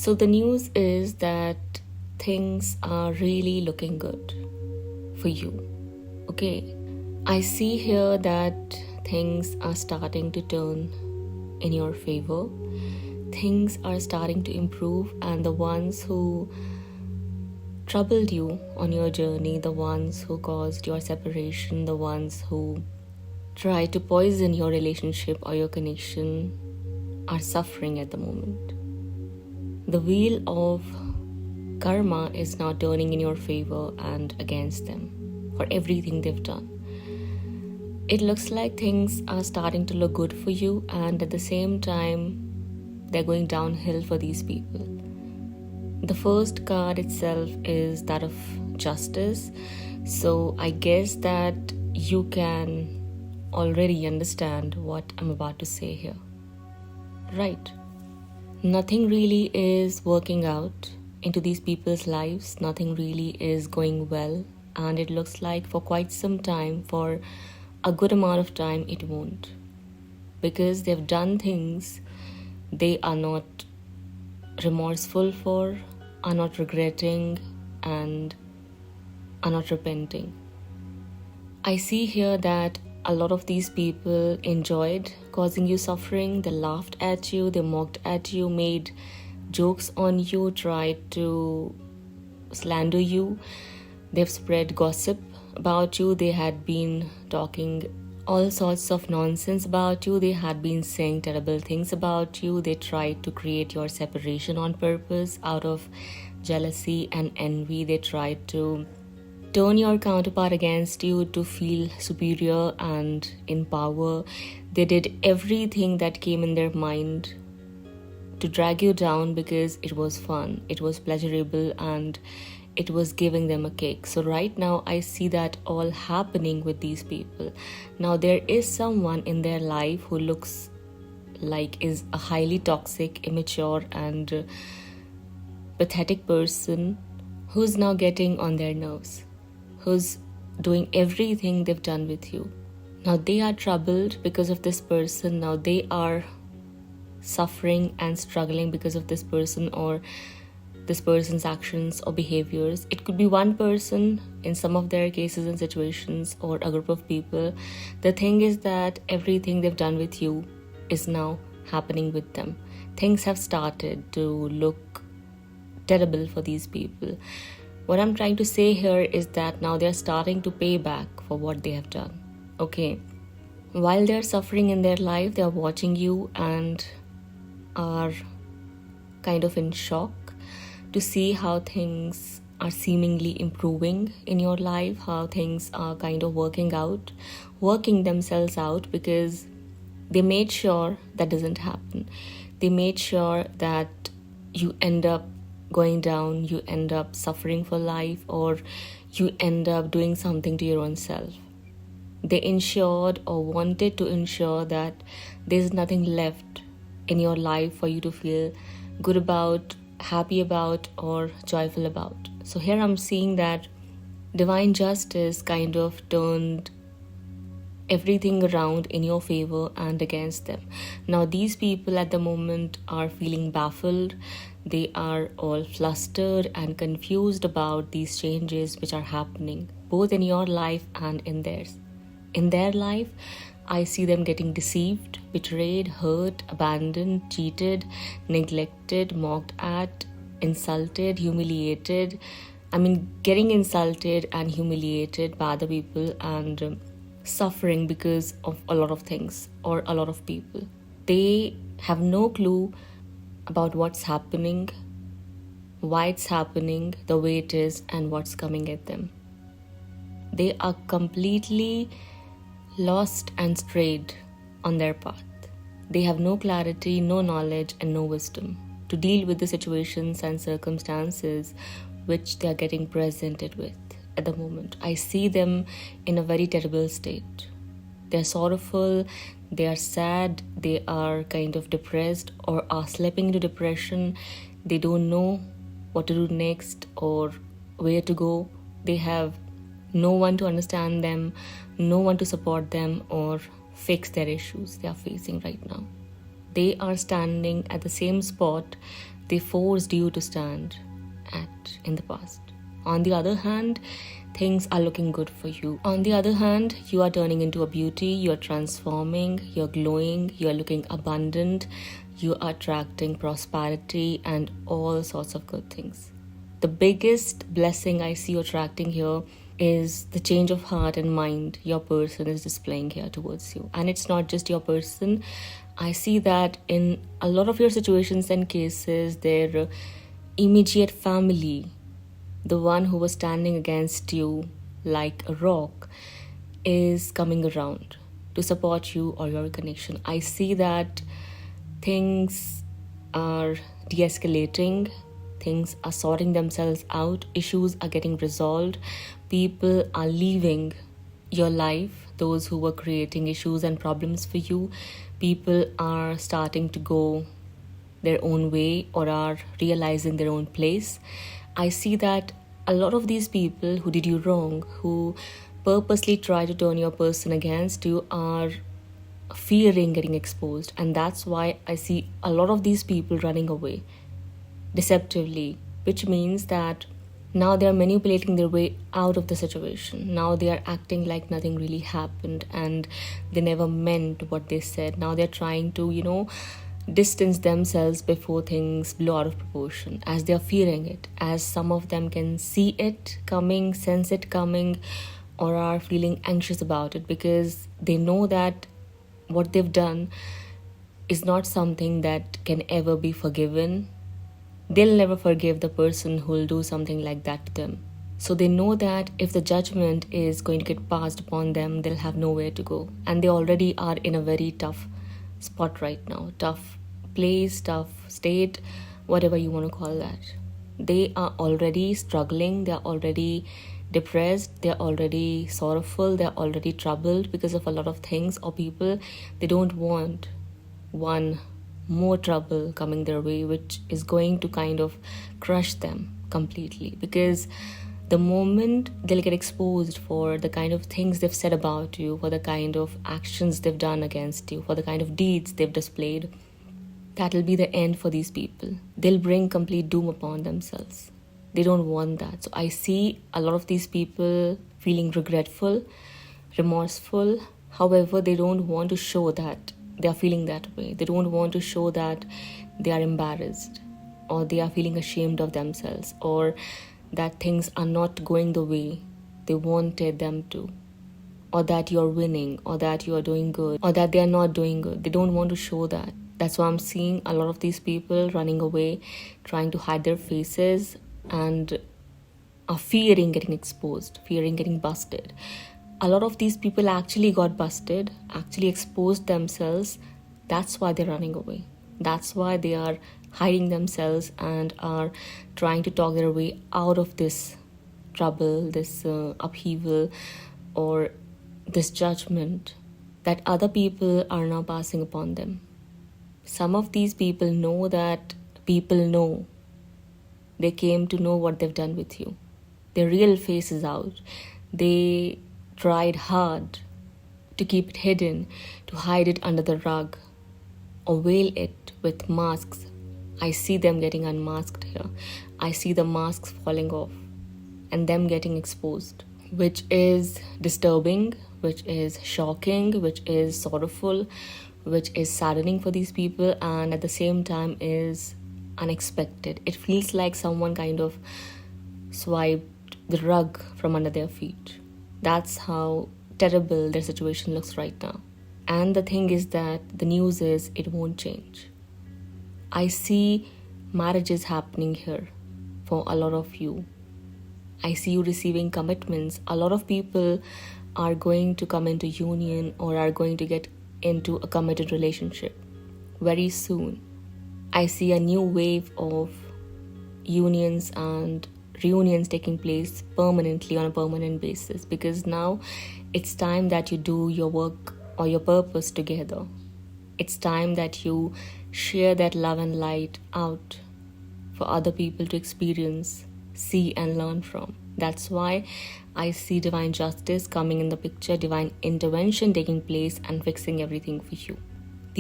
So the news is that things are really looking good for you. Okay, I see here that things are starting to turn in your favor. Things are starting to improve, and the ones who troubled you on your journey, the ones who caused your separation, the ones who tried to poison your relationship or your connection are suffering at the moment. The wheel of karma is now turning in your favor and against them for everything they've done. It looks like things are starting to look good for you, and at the same time, they're going downhill for these people. The first card itself is that of justice. So I guess that you can already understand what I'm about to say here. Right. Nothing really is working out into these people's lives. Nothing really is going well. And it looks like for quite some time, for a good amount of time, it won't. Because they've done things they are not remorseful for, are not regretting, and are not repenting. I see here that a lot of these people enjoyed causing you suffering. They laughed at you, they mocked at you, made jokes on you, tried to slander you. They've spread gossip about you. They had been talking all sorts of nonsense about you. They had been saying terrible things about you. They tried to create your separation on purpose out of jealousy and envy. They tried to turn your counterpart against you to feel superior and in power. They did everything that came in their mind to drag you down because it was fun, it was pleasurable, and it was giving them a kick. So right now I see that all happening with these people. Now there is someone in their life who looks like is a highly toxic, immature, and pathetic person who's now getting on their nerves, who's doing everything they've done with you. Now they are troubled because of this person. Now they are suffering and struggling because of this person or this person's actions or behaviors. It could be one person in some of their cases and situations, or a group of people. The thing is that everything they've done with you is now happening with them. Things have started to look terrible for these people. What I'm trying to say here is that now they're starting to pay back for what they have done. Okay. While they're suffering in their life, they're watching you and are kind of in shock to see how things are seemingly improving in your life, how things are kind of working themselves out, because they made sure that doesn't happen. They made sure that you end up going down, you end up suffering for life, or you end up doing something to your own self. They ensured or wanted to ensure that there's nothing left in your life for you to feel good about, happy about, or joyful about. So here I'm seeing that divine justice kind of turned everything around in your favor and against them. Now these people at the moment are feeling baffled. They are all flustered and confused about these changes which are happening both in your life and in theirs. In their life, I see them getting deceived, betrayed, hurt, abandoned, cheated, neglected, mocked at, insulted, humiliated. Getting insulted and humiliated by other people and suffering because of a lot of things or a lot of people. They have no clue about what's happening, why it's happening, the way it is, and what's coming at them. They are completely lost and strayed on their path. They have no clarity, no knowledge, and no wisdom to deal with the situations and circumstances which they are getting presented with at the moment. I see them in a very terrible state. They are sorrowful, they are sad, they are kind of depressed or are slipping into depression. They don't know what to do next or where to go. They have no one to understand them, no one to support them or fix their issues they are facing right now. They are standing at the same spot they forced you to stand at in the past. On the other hand, things are looking good for you. On the other hand, you are turning into a beauty, you are transforming, you're glowing, you're looking abundant, you are attracting prosperity and all sorts of good things. The biggest blessing I see you attracting here is the change of heart and mind your person is displaying here towards you. And it's not just your person. I see that in a lot of your situations and cases, their immediate family, the one who was standing against you like a rock, is coming around to support you or your connection. I see that things are de-escalating, things are sorting themselves out, issues are getting resolved, people are leaving your life, those who were creating issues and problems for you, people are starting to go their own way or are realizing their own place. I see that a lot of these people who did you wrong, who purposely try to turn your person against you, are fearing getting exposed. And that's why I see a lot of these people running away deceptively, which means that now they are manipulating their way out of the situation. Now they are acting like nothing really happened and they never meant what they said. Now they're trying to, distance themselves before things blow out of proportion, as they're fearing it, as some of them can see it coming, sense it coming, or are feeling anxious about it because they know that what they've done is not something that can ever be forgiven. They'll never forgive the person who will do something like that to them. So they know that if the judgment is going to get passed upon them, they'll have nowhere to go. And they already are in a very tough spot right now. Tough place, tough state, whatever you want to call that. They are already struggling. They're already depressed. They're already sorrowful. They're already troubled because of a lot of things or people. They don't want one more trouble coming their way, which is going to kind of crush them completely, because the moment they'll get exposed for the kind of things they've said about you, for the kind of actions they've done against you, for the kind of deeds they've displayed, that'll be the end for these people. They'll bring complete doom upon themselves. They don't want that. So I see a lot of these people feeling regretful, remorseful. However, they don't want to show that they are feeling that way. They don't want to show that they are embarrassed or they are feeling ashamed of themselves or that things are not going the way they wanted them to, or that you're winning, or that you are doing good, or that they are not doing good. They don't want to show that. That's why I'm seeing a lot of these people running away, trying to hide their faces and are fearing getting exposed, fearing getting busted. A lot of these people actually got busted, actually exposed themselves. That's why they're running away. That's why they are hiding themselves and are trying to talk their way out of this trouble, this upheaval, or this judgment that other people are now passing upon them. Some of these people know that people know. They came to know what they've done with you. Their real face is out. They tried hard to keep it hidden, to hide it under the rug, or veil it with masks. I see them getting unmasked here. I see the masks falling off and them getting exposed, which is disturbing, which is shocking, which is sorrowful, which is saddening for these people, and at the same time is unexpected. It feels like someone kind of swiped the rug from under their feet. That's how terrible their situation looks right now. And the thing is that the news is it won't change. I see marriages happening here for a lot of you. I see you receiving commitments. A lot of people are going to come into union or are going to get into a committed relationship very soon. I see a new wave of unions and reunions taking place permanently on a permanent basis, because now it's time that you do your work or your purpose together. It's time that you share that love and light out for other people to experience, see and learn from. That's why I see divine justice coming in the picture, divine intervention taking place and fixing everything for you.